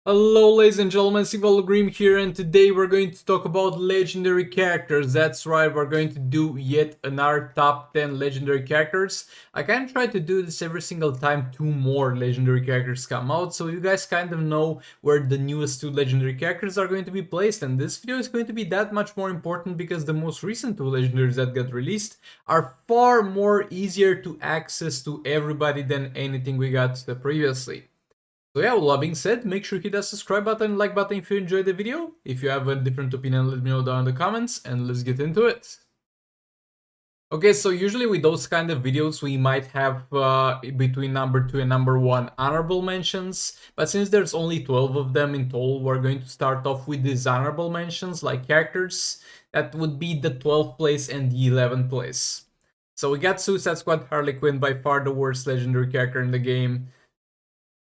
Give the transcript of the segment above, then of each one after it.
Hello ladies and gentlemen, Grim here, and today we're going to talk about legendary characters. That's right, we're going to do yet another top 10 legendary characters. I kind of try to do this every single time two more legendary characters come out, so you guys kind of know where the newest two legendary characters are going to be placed, and this video is going to be that much more important because the most recent two legendaries that got released are far more easier to access to everybody than anything we got previously. So yeah, with all that being said, make sure you hit that subscribe button and like button if you enjoyed the video. If you have a different opinion, let me know down in the comments, and let's get into it. Okay, so usually with those kind of videos, we might have between number 2 and number 1 honorable mentions, but since there's only 12 of them in total, we're going to start off with these honorable mentions, like characters. That would be the 12th place and the 11th place. So we got Suicide Squad Harley Quinn, by far the worst legendary character in the game.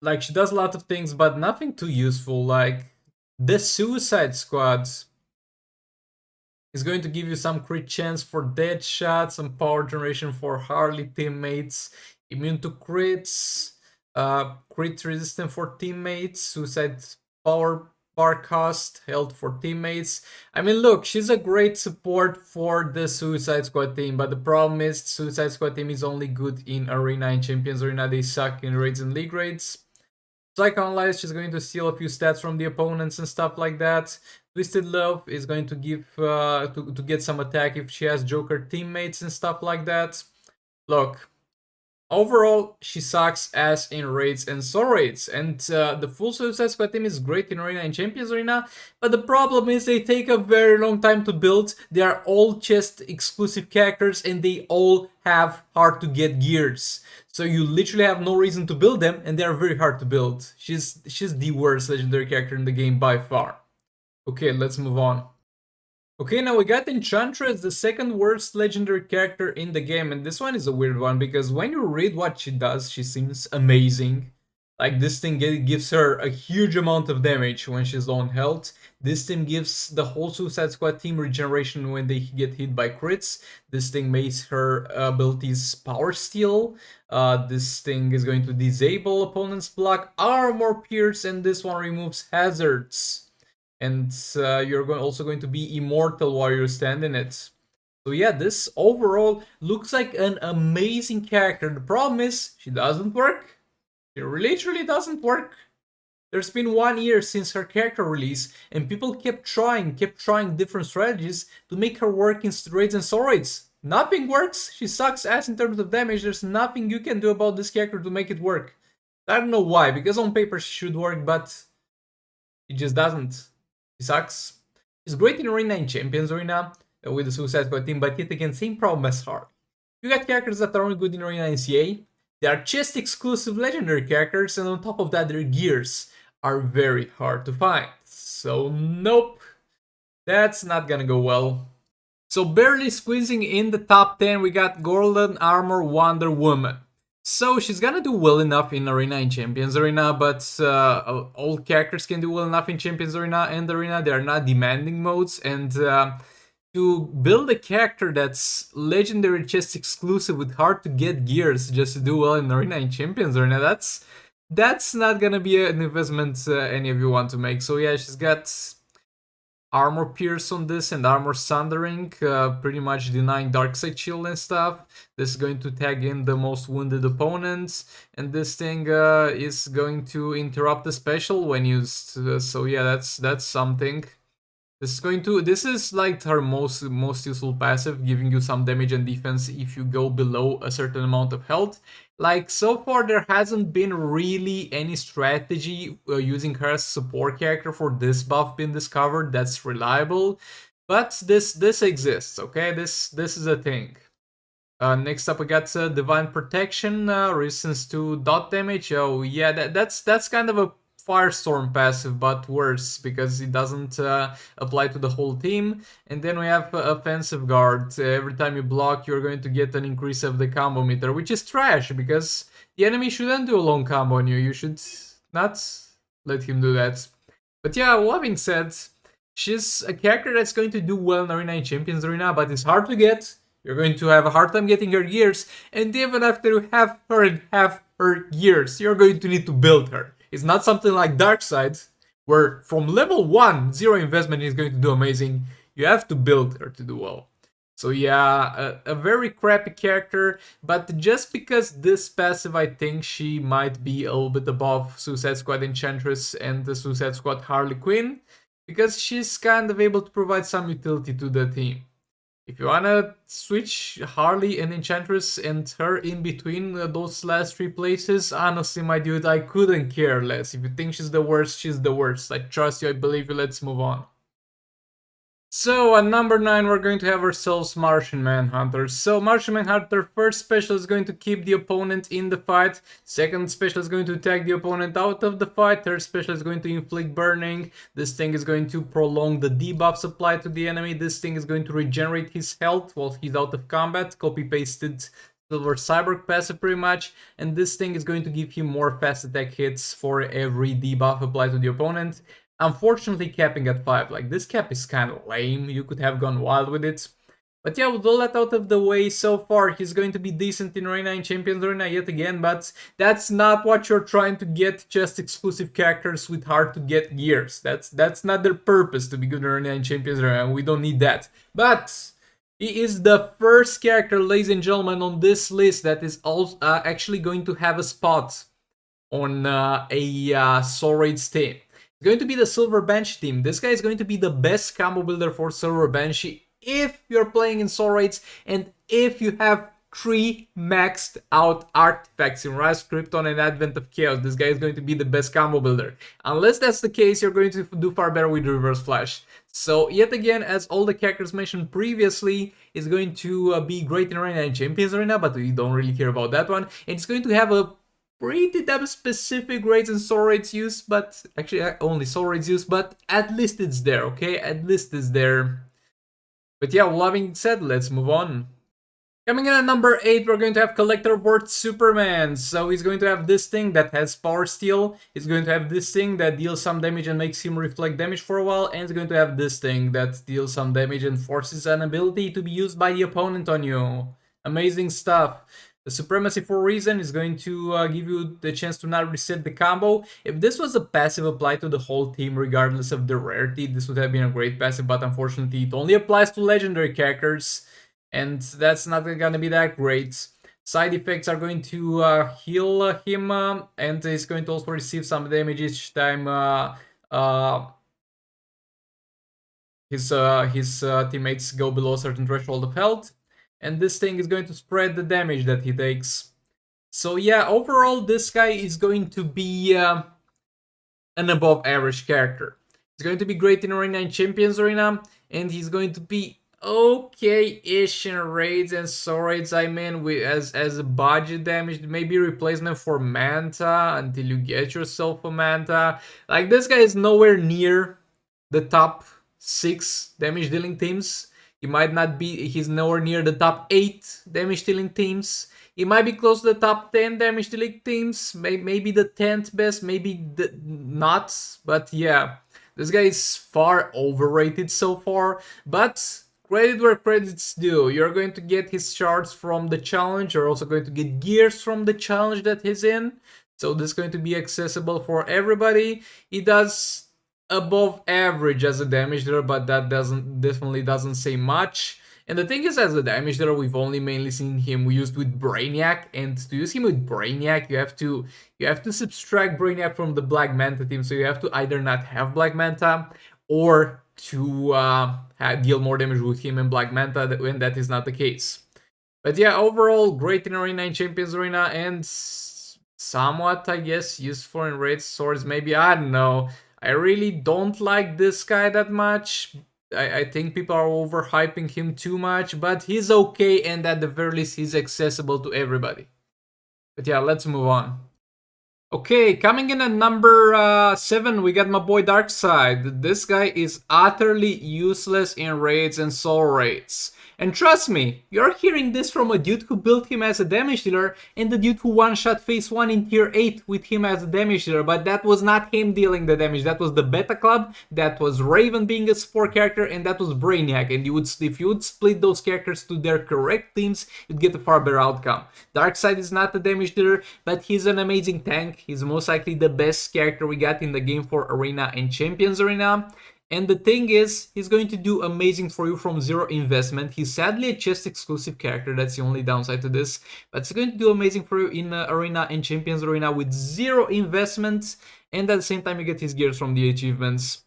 Like, she does a lot of things, but nothing too useful. Like, the Suicide Squad is going to give you some crit chance for dead shots, some power generation for Harley teammates, immune to crits, crit resistant for teammates, suicide power cost, health for teammates. I mean, look, she's a great support for the Suicide Squad team, but the problem is Suicide Squad team is only good in Arena and Champions Arena. They suck in raids and league raids. Psychoanalyze, she's going to steal a few stats from the opponents and stuff like that. Twisted Love is going to give to get some attack if she has Joker teammates and stuff like that. Look, overall, she sucks ass in raids and solo raids, and the full Suicide Squad team is great in Arena and Champions Arena, but the problem is they take a very long time to build. They are all chest exclusive characters, and they all have hard to get gears. So you literally have no reason to build them, and they are very hard to build. She's the worst legendary character in the game by far. Okay, let's move on. Okay, now we got Enchantress, the second worst legendary character in the game, and this one is a weird one because when you read what she does, she seems amazing. Like, this thing gives her a huge amount of damage when she's low on health. This thing gives the whole Suicide Squad team regeneration when they get hit by crits. This thing makes her abilities power steal. This thing is going to disable opponent's block, armor pierce, and this one removes hazards. And you're also going to be immortal while you stand in it. So yeah, this overall looks like an amazing character. The problem is, she doesn't work. It literally doesn't work. There's been 1 year since her character release, and people kept trying different strategies to make her work in raids and solo raids. Nothing works. She sucks ass in terms of damage. There's nothing you can do about this character to make it work. I don't know why, because on paper she should work, but it just doesn't. She sucks. She's great in Arena and Champions Arena with the Suicide Squad team, but yet again, same problem as Harley. You got characters that are only good in Arena and CA. They are chest exclusive legendary characters, and on top of that, their gears are very hard to find. So nope, that's not gonna go well. So barely squeezing in the top 10, we got Golden Armor Wonder Woman. So she's gonna do well enough in Arena and Champions Arena, but all characters can do well enough in Champions Arena and Arena. They are not demanding modes, and to build a character that's legendary chest exclusive with hard to get gears just to do well in Arena and Champions Arena, that's not gonna be an investment any of you want to make. So yeah, she's got armor pierce on this and armor sundering, pretty much denying Darkseid shield and stuff. This is going to tag in the most wounded opponents, and this thing is going to interrupt the special when used. So yeah, that's something. This is like her most useful passive, giving you some damage and defense if you go below a certain amount of health. Like, so far there hasn't been really any strategy using her as support character for this buff being discovered that's reliable, but this exists. Okay, this is a thing. Next up we got Divine Protection, resistance to dot damage. Oh yeah, that's kind of a Firestorm passive, but worse because it doesn't apply to the whole team. And then we have Offensive Guard. Every time you block, you're going to get an increase of the combo meter, which is trash because the enemy shouldn't do a long combo on you. You should not let him do that. But yeah, all that being said, she's a character that's going to do well in Arena and Champions Arena, but it's hard to get. You're going to have a hard time getting her gears, and even after you have her gears, you're going to need to build her. It's not something like Darkseid, where from level 1, 0 investment is going to do amazing. You have to build her to do well. So yeah, a very crappy character, but just because this passive, I think she might be a little bit above Suicide Squad Enchantress and the Suicide Squad Harley Quinn, because she's kind of able to provide some utility to the team. If you wanna switch Harley and Enchantress and her in between those last 3 places, honestly, my dude, I couldn't care less. If you think she's the worst, she's the worst. I trust you, I believe you, let's move on. So at number 9 we're going to have ourselves Martian Manhunter. So Martian Manhunter, first special is going to keep the opponent in the fight, second special is going to attack the opponent out of the fight, third special is going to inflict burning, this thing is going to prolong the debuffs applied to the enemy, this thing is going to regenerate his health while he's out of combat, copy pasted Silver Cyborg passive pretty much, and this thing is going to give him more fast attack hits for every debuff applied to the opponent. Unfortunately, capping at 5, like this cap is kind of lame, you could have gone wild with it. But yeah, with all that out of the way, so far he's going to be decent in Arena and Champions Arena yet again, but that's not what you're trying to get, just exclusive characters with hard to get gears. That's not their purpose, to be good in Arena and Champions Arena, and we don't need that. But he is the first character, ladies and gentlemen, on this list that is also actually going to have a spot on a Soul Raid's team. Going to be the Silver Banshee team. This guy is going to be the best combo builder for Silver Banshee if you're playing in Soul Raids and if you have 3 maxed out artifacts in Rise Krypton and Advent of Chaos. This guy is going to be the best combo builder. Unless that's the case, you're going to do far better with Reverse Flash. So yet again, as all the characters mentioned previously, is going to be great in Arena and Champions Arena, but we don't really care about that one. And it's going to have a pretty damn specific raids and soul raids use, but actually only soul raids use, but at least it's there, okay? At least it's there. But yeah, with having said, let's move on. Coming in at number 8, we're going to have Collector of Words Superman. So he's going to have this thing that has Power Steal. He's going to have this thing that deals some damage and makes him reflect damage for a while. And he's going to have this thing that deals some damage and forces an ability to be used by the opponent on you. Amazing stuff. The Supremacy for a reason is going to give you the chance to not reset the combo. If this was a passive applied to the whole team regardless of the rarity, this would have been a great passive, but unfortunately it only applies to legendary characters, and that's not gonna be that great. Side effects are going to heal him, and he's going to also receive some damage each time his teammates go below a certain threshold of health. And this thing is going to spread the damage that he takes. So yeah, overall this guy is going to be an above average character. He's going to be great in Arena and Champions Arena, and he's going to be okay-ish in raids and soul raids. I mean, as a budget damage, maybe replacement for Manta until you get yourself a Manta. Like, this guy is nowhere near the top 6 damage dealing teams. He might not be, he's nowhere near the top 8 damage dealing teams. He might be close to the top 10 damage dealing teams. Maybe the 10th best, maybe not. But yeah, this guy is far overrated so far. But credit where credit's due. You're going to get his shards from the challenge. You're also going to get gears from the challenge that he's in. So this is going to be accessible for everybody. He does above average as a damage dealer, but that definitely doesn't say much. And the thing is, as a damage dealer, we've only mainly seen him used with Brainiac, and to use him with Brainiac, you have to subtract Brainiac from the Black Manta team. So you have to either not have Black Manta or to deal more damage with him and Black Manta, when that is not the case. But yeah, overall, great in Arena and Champions Arena, and somewhat, I guess, useful in raids, swords, maybe, I don't know. I really don't like this guy that much. I think people are overhyping him too much, but he's okay, and at the very least he's accessible to everybody. But yeah, let's move on. Okay, coming in at number 7, we got my boy Darkseid. This guy is utterly useless in raids and soul raids. And trust me, you're hearing this from a dude who built him as a damage dealer and the dude who one-shot phase 1 in tier 8 with him as a damage dealer, but that was not him dealing the damage, that was the Beta Club, that was Raven being a support character, and that was Brainiac, and if you would split those characters to their correct teams, you'd get a far better outcome. Darkseid is not a damage dealer, but he's an amazing tank. He's most likely the best character we got in the game for Arena and Champions Arena. And the thing is, he's going to do amazing for you from zero investment. He's sadly a chest exclusive character, that's the only downside to this. But he's going to do amazing for you in Arena and Champions Arena with zero investment. And at the same time, you get his gears from the achievements.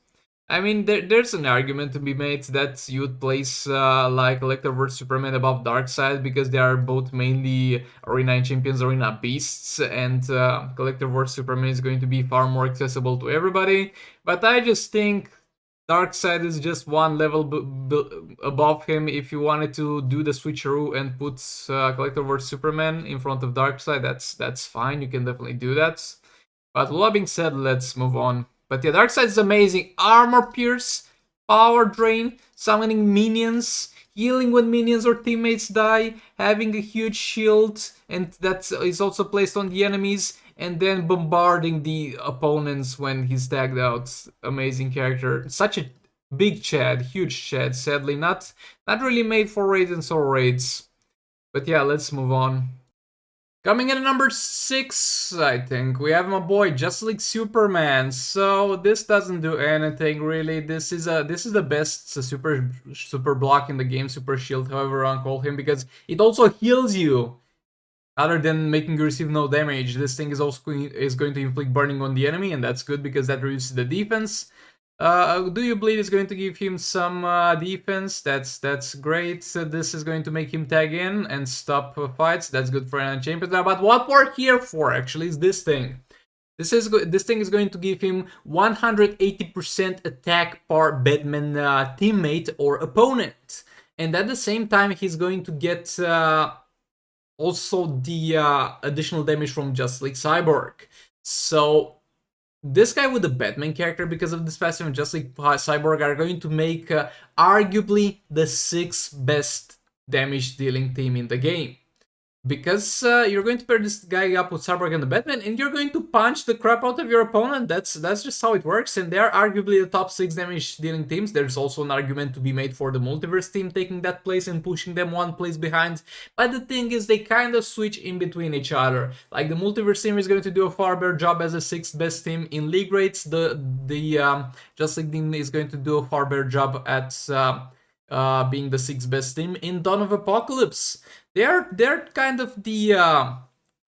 I mean, there's an argument to be made that you'd place like Collector vs Superman above Darkseid because they are both mainly Arena and Champions Arena beasts, and Collector vs Superman is going to be far more accessible to everybody. But I just think Darkseid is just one level above him. If you wanted to do the switcheroo and put Collector vs Superman in front of Darkseid, that's fine. You can definitely do that. But with that being said, let's move on. But yeah, Darkseid is amazing. Armor pierce, power drain, summoning minions, healing when minions or teammates die, having a huge shield, and that is also placed on the enemies, and then bombarding the opponents when he's tagged out. Amazing character. Such a big Chad, huge Chad. Sadly, not really made for raids and solo raids. But yeah, let's move on. Coming in at number 6, I think, we have my boy Justice League Superman. So this doesn't do anything really. This is the best super block in the game, super shield, however you want to call him, because it also heals you. Other than making you receive no damage, this thing is also going to inflict burning on the enemy, and that's good because that reduces the defense. Do You Bleed is going to give him some defense. That's great. So this is going to make him tag in and stop fights. That's good for an champion. But what we're here for actually is this thing. This thing is going to give him 180% attack per Batman teammate or opponent, and at the same time he's going to get also the additional damage from Justice League Cyborg. So this guy with the Batman character, because of this passive and Justice League Cyborg, are going to make arguably the 6th best damage dealing team in the game. Because you're going to pair this guy up with Cyborg and the Batman, and you're going to punch the crap out of your opponent. That's just how it works, and they're arguably the top 6 damage dealing teams. There's also an argument to be made for the Multiverse team taking that place and pushing them one place behind. But the thing is, they kind of switch in between each other. Like the Multiverse team is going to do a far better job as a 6th best team in league rates. The Justice League team is going to do a far better job at being the 6th best team in Dawn of Apocalypse. They're kind of the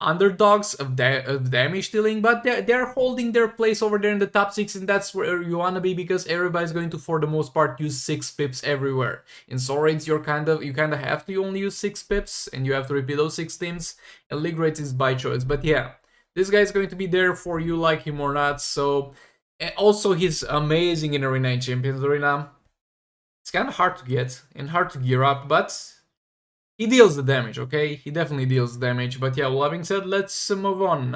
underdogs of damage dealing, but they're holding their place over there in the top 6, and that's where you wanna be because everybody's going to, for the most part, use 6 pips everywhere. In solo raids, you kind of have to only use 6 pips, and you have to repeat those 6 teams. And league rates is by choice, but yeah, this guy's going to be there for you, like him or not. So, and also he's amazing in Arena and Champions Arena. It's kind of hard to get and hard to gear up, but he deals the damage, okay? He definitely deals the damage. But yeah, with that being said, let's move on.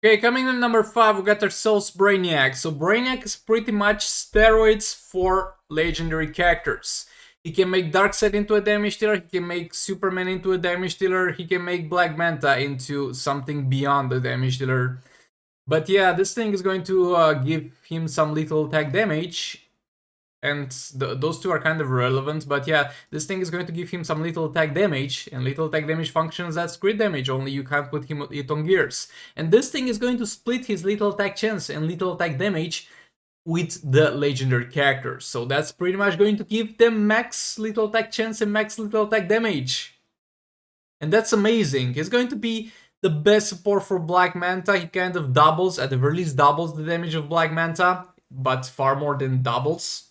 Okay, coming in number 5, we got ourselves Brainiac. So Brainiac is pretty much steroids for legendary characters. He can make Darkseid into a damage dealer, he can make Superman into a damage dealer, he can make Black Manta into something beyond the damage dealer. But yeah, this thing is going to give him some lethal attack damage. And those two are kind of irrelevant, but yeah, this thing is going to give him some lethal attack damage, and lethal attack damage functions as crit damage, only you can't put it on gears. And this thing is going to split his lethal attack chance and lethal attack damage with the legendary characters. So that's pretty much going to give them max lethal attack chance and max lethal attack damage. And that's amazing. He's going to be the best support for Black Manta. He kind of doubles, at the very least doubles the damage of Black Manta, but far more than doubles.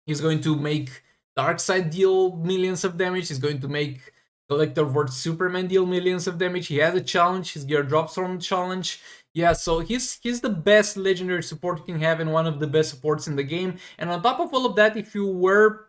He's going to make Darkseid deal millions of damage. He's going to make Collector vs Superman deal millions of damage. He has a challenge. His gear drops from the challenge. Yeah, so he's the best legendary support you can have and one of the best supports in the game. And on top of all of that, if you were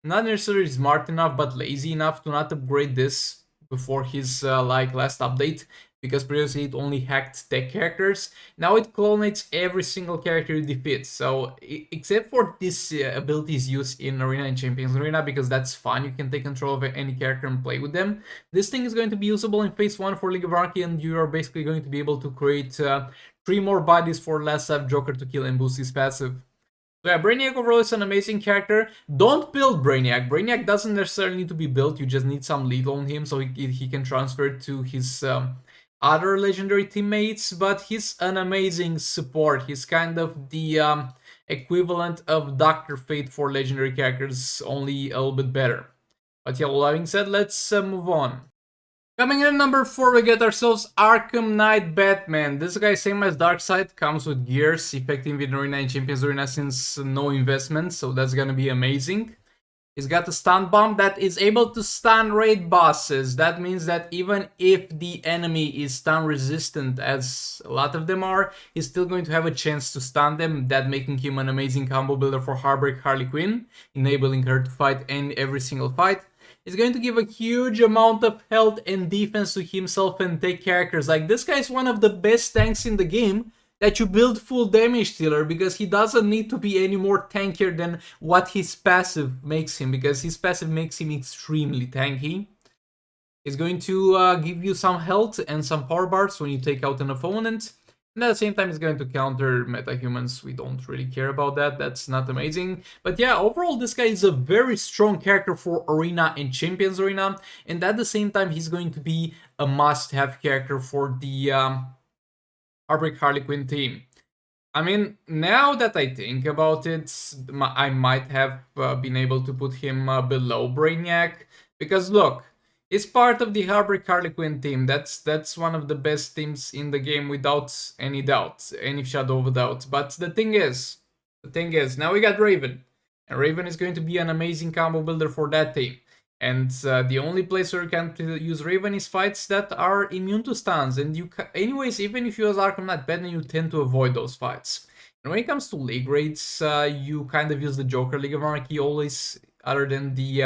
not necessarily smart enough but lazy enough to not upgrade this before his last update, because previously it only hacked tech characters, now it clonates every single character you defeat. So except for this abilities used in Arena and Champions Arena, because that's fun, you can take control of any character and play with them. This thing is going to be usable in phase 1 for League of Anarchy, and you are basically going to be able to create 3 more bodies for Last Life Joker to kill and boost his passive. So yeah, Brainiac overall is an amazing character. Don't build Brainiac. Brainiac doesn't necessarily need to be built, you just need some lead on him so he can transfer it to his other legendary teammates, but he's an amazing support. He's kind of the equivalent of Dr. Fate for legendary characters, only a little bit better. But yeah, all that being said, let's move on. Coming in at number 4, we get ourselves Arkham Knight Batman. This guy, same as Darkseid, comes with gears, effective in Arena and Champions Arena since no investment, so that's gonna be amazing. He's got a stun bomb that is able to stun raid bosses. That means that even if the enemy is stun resistant, as a lot of them are, he's still going to have a chance to stun them, that making him an amazing combo builder for Harley Quinn, enabling her to fight in every single fight. He's going to give a huge amount of health and defense to himself and take characters. Like, this guy is one of the best tanks in the game that you build full damage dealer, because he doesn't need to be any more tankier than what his passive makes him, because his passive makes him extremely tanky. He's going to give you some health and some power bars when you take out an opponent. And at the same time, it's going to counter metahumans. We don't really care about that. That's not amazing. But yeah, overall, this guy is a very strong character for Arena and Champions Arena. And at the same time, he's going to be a must-have character for the Harley Quinn team. I mean, now that I think about it, I might have been able to put him below Brainiac. Because look, he's part of the Harley Quinn team. That's one of the best teams in the game without any doubt, any shadow of a doubt. But the thing is, now we got Raven. And Raven is going to be an amazing combo builder for that team. And the only place where you can use Raven is fights that are immune to stuns. And anyways, even if you use Arkham Knight Batman, you tend to avoid those fights. And when it comes to league rates, you kind of use the Joker League of Anarchy always, other than the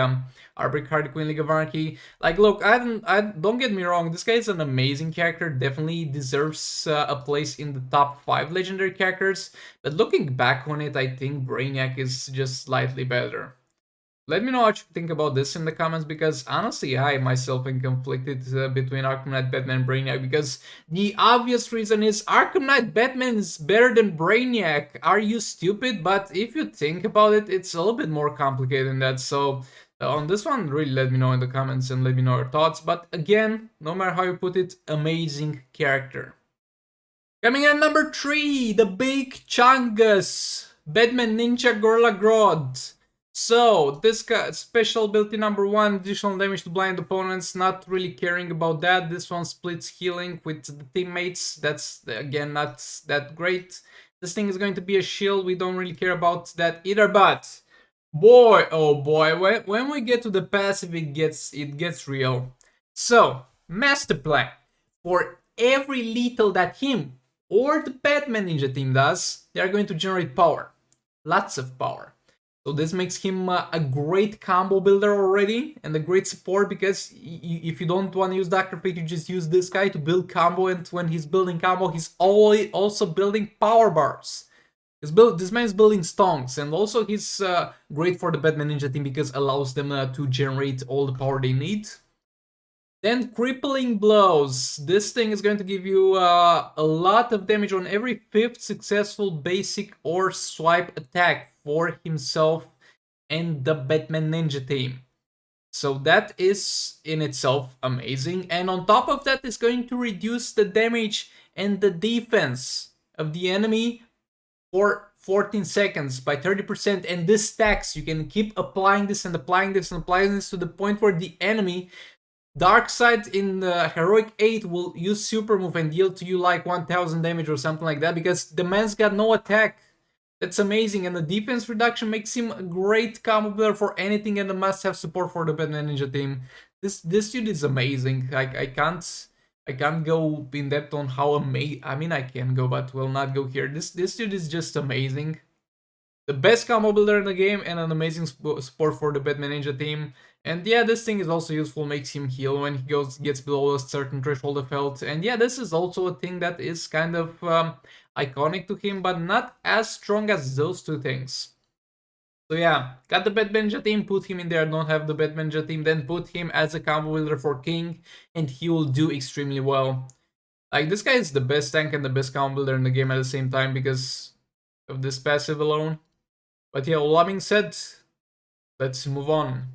Harley Quinn League of Anarchy. Like, look, don't get me wrong, this guy is an amazing character, definitely deserves a place in the top 5 legendary characters. But looking back on it, I think Brainiac is just slightly better. Let me know what you think about this in the comments, because honestly, I myself am conflicted between Arkham Knight Batman and Brainiac, because the obvious reason is Arkham Knight Batman is better than Brainiac. Are you stupid? But if you think about it, it's a little bit more complicated than that. So on this one, really let me know in the comments and let me know your thoughts. But again, no matter how you put it, amazing character. Coming in at number 3, the Big Chungus, Batman Ninja Gorilla Grodd. So, this guy, special ability number 1, additional damage to blind opponents, not really caring about that. This one splits healing with the teammates, that's again not that great. This thing is going to be a shield, we don't really care about that either, but boy, oh boy, when we get to the passive, it gets real. So, master plan. For every lethal that him or the Batman Ninja team does, they are going to generate power. Lots of power. So this makes him a great combo builder already, and a great support, because if you don't want to use Dr. Fate, you just use this guy to build combo, and when he's building combo, he's always also building power bars. This man is building stonks, and also he's great for the Batman Ninja team because allows them to generate all the power they need. Then crippling blows. This thing is going to give you a lot of damage on every 5th successful basic or swipe attack for himself and the Batman Ninja team. So that is in itself amazing. And on top of that, it's going to reduce the damage and the defense of the enemy for 14 seconds by 30%. And this stacks. You can keep applying this and applying this and applying this to the point where the enemy, Darkseid in the Heroic 8, will use super move and deal to you like 1000 damage or something like that, because the man's got no attack. That's amazing, and the defense reduction makes him a great combo builder for anything, and a must-have support for the Batman Ninja team. This dude is amazing. I can't go in depth on how amazing. I mean, I can go, but will not go here. This dude is just amazing. The best combo builder in the game, and an amazing support for the Batman Ninja team. And yeah, this thing is also useful, makes him heal when he gets below a certain threshold of health. And yeah, this is also a thing that is kind of iconic to him, but not as strong as those two things. So yeah, got the Batman Ninja team, put him in there. Don't have the Batman Ninja team, then put him as a combo builder for King, and he will do extremely well. Like, this guy is the best tank and the best combo builder in the game at the same time because of this passive alone. But yeah, all that being said, let's move on.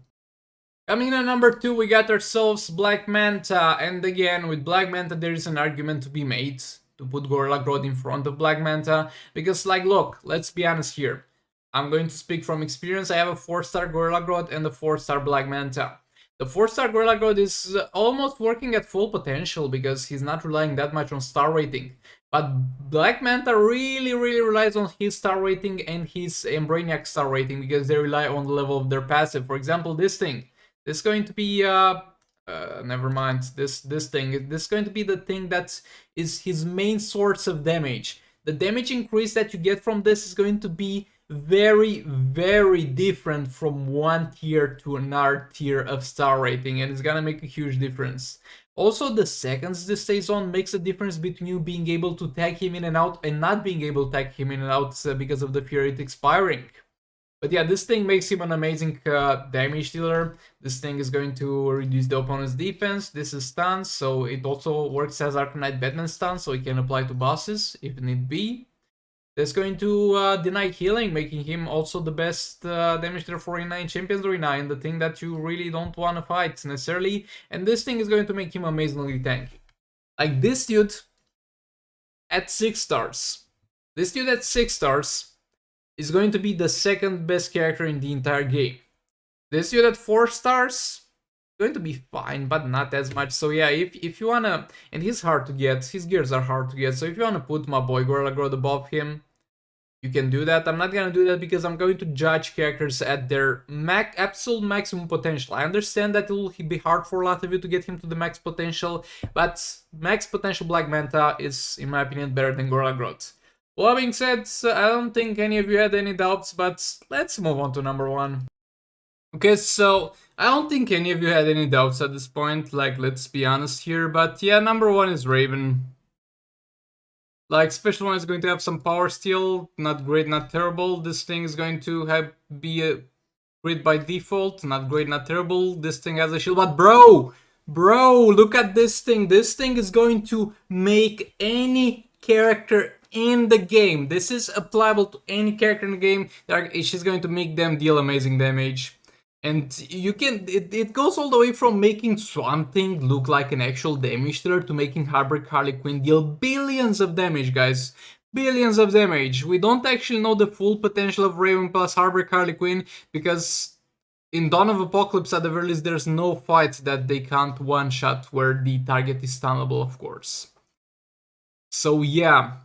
Coming in at number 2, we got ourselves Black Manta, and again, with Black Manta there is an argument to be made to put Gorilla Grodd in front of Black Manta, because like, look, let's be honest here. I'm going to speak from experience. I have a 4-star Gorilla Grodd and a 4-star Black Manta. The 4-star Gorilla Grodd is almost working at full potential because he's not relying that much on star rating. But Black Manta really relies on his star rating and his Brainiac star rating, because they rely on the level of their passive. For example, this thing. This is going to be never mind. This thing. This is going to be the thing that is his main source of damage. The damage increase that you get from this is going to be very different from one tier to another tier of star rating, and it's gonna make a huge difference. Also, the seconds this stays on makes a difference between you being able to tag him in and out and not being able to tag him in and out because of the fear rate expiring. But yeah, this thing makes him an amazing damage dealer. This thing is going to reduce the opponent's defense. This is stun, so it also works as Arkham Knight Batman stun, so it can apply to bosses if need be. That's going to deny healing, making him also the best damage dealer for Arena in Champions Arena, and the thing that you really don't want to fight necessarily. And this thing is going to make him amazingly tanky. Like this dude at 6 stars. This dude at 6 stars is going to be the second best character in the entire game. This dude at 4 stars, going to be fine, but not as much. So yeah, if you wanna, and he's hard to get, his gears are hard to get, so if you wanna put my boy Gorilla Grodd above him, you can do that. I'm not gonna do that because I'm going to judge characters at their absolute maximum potential. I understand that it will be hard for a lot of you to get him to the max potential, but max potential Black Manta is, in my opinion, better than Gorilla Grodd. Well, that being said, I don't think any of you had any doubts, but let's move on to number 1. Okay, so I don't think any of you had any doubts at this point, like, let's be honest here, but yeah, number 1 is Raven. Like, Special 1 is going to have some power steal, not great, not terrible. This thing is going to be a great by default, not great, not terrible. This thing has a shield, but bro, look at this thing. This thing is going to make any character in the game. This is applicable to any character in the game. She's going to make them deal amazing damage. And you can, it goes all the way from making Swamp Thing look like an actual damage dealer to making Harley Quinn deal billions of damage, guys. Billions of damage. We don't actually know the full potential of Raven plus Harley Quinn, because in Dawn of Apocalypse at the very least there's no fight that they can't one-shot where the target is stunnable, of course. So yeah,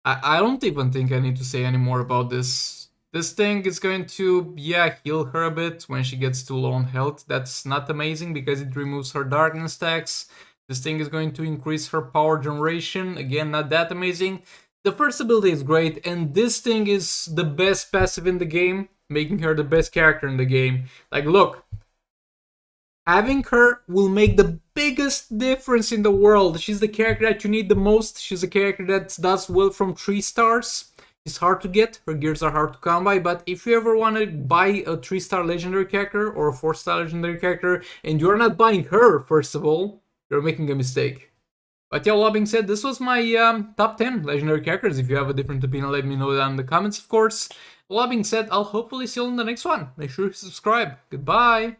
I don't even think I need to say any more about this. This thing is going to, yeah, heal her a bit when she gets too low on health. That's not amazing because it removes her darkness stacks. This thing is going to increase her power generation. Again, not that amazing. The first ability is great, and this thing is the best passive in the game, making her the best character in the game. Like, look, having her will make the biggest difference in the world. She's the character that you need the most. She's a character that does well from 3 stars. It's hard to get, her gears are hard to come by, but if you ever want to buy a 3-star legendary character or a 4-star legendary character, and you're not buying her, first of all, you're making a mistake. But yeah, all that being said, this was my top 10 legendary characters. If you have a different opinion, let me know down in the comments, of course. All that being said, I'll hopefully see you in the next one. Make sure you subscribe. Goodbye!